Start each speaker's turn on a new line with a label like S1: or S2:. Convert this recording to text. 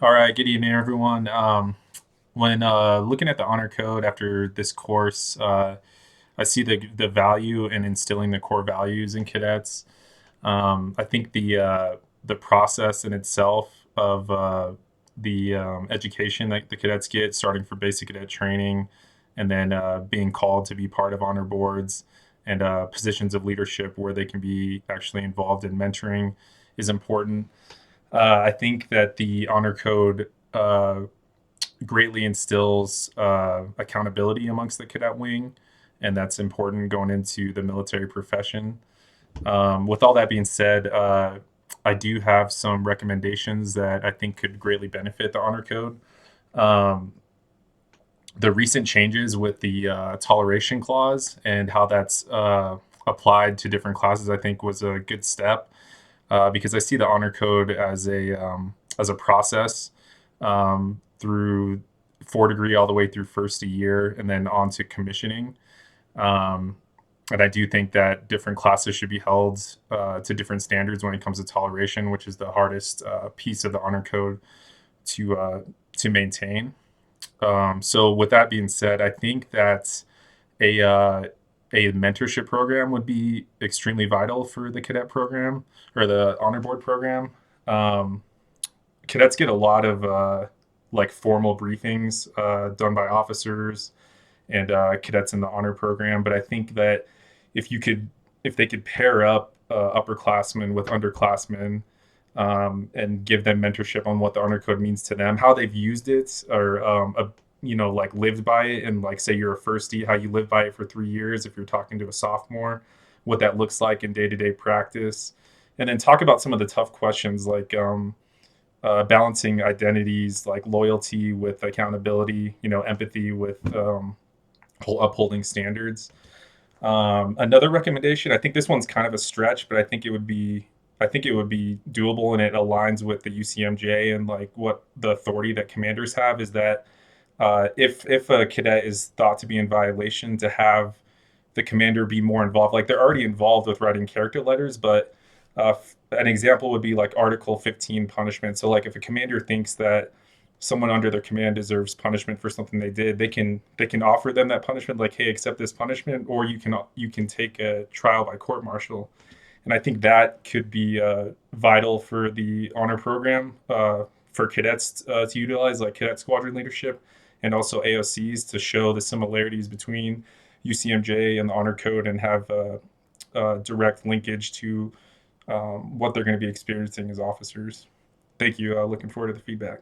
S1: All right, good evening, everyone. When looking at the honor code after this course, I see the value in instilling the core values in cadets. I think the process in itself of the education that the cadets get, starting for basic cadet training, and then being called to be part of honor boards and positions of leadership where they can be actually involved in mentoring, is important. I think that the honor code greatly instills accountability amongst the cadet wing, and that's important going into the military profession. With all that being said, I do have some recommendations that I think could greatly benefit the honor code. Um, the recent changes with the toleration clause and how that's applied to different classes, I think, was a good step because I see the honor code as a process through 4 degree all the way through first a year and then on to commissioning. Um, and I do think that different classes should be held to different standards when it comes to toleration, which is the hardest piece of the honor code to maintain. So with that being said, I think that a uh, a mentorship program would be extremely vital for the cadet program or the honor board program. Um, Cadets get a lot of like formal briefings done by officers and cadets in the honor program, but I think that if you could, if they could pair up upperclassmen with underclassmen and give them mentorship on what the honor code means to them, how they've used it, or like lived by it, and like say you're a firstie, how you live by it for 3 years. If you're talking to a sophomore, what that looks like in day to day practice, and then talk about some of the tough questions like balancing identities, like loyalty with accountability, empathy with upholding standards. Another recommendation, I think this one's kind of a stretch, but I think it would be doable, and it aligns with the UCMJ and like what the authority that commanders have is that if a cadet is thought to be in violation, to have the commander be more involved. Like they're already involved with writing character letters, but an example would be like Article 15 punishment. So like if a commander thinks that someone under their command deserves punishment for something they did, they can offer them that punishment, like, hey, accept this punishment, or you can take a trial by court martial. And I think that could be vital for the honor program for cadets to utilize, like cadet squadron leadership, and also AOCs to show the similarities between UCMJ and the honor code and have direct linkage to what they're going to be experiencing as officers. Thank you. Looking forward to the feedback.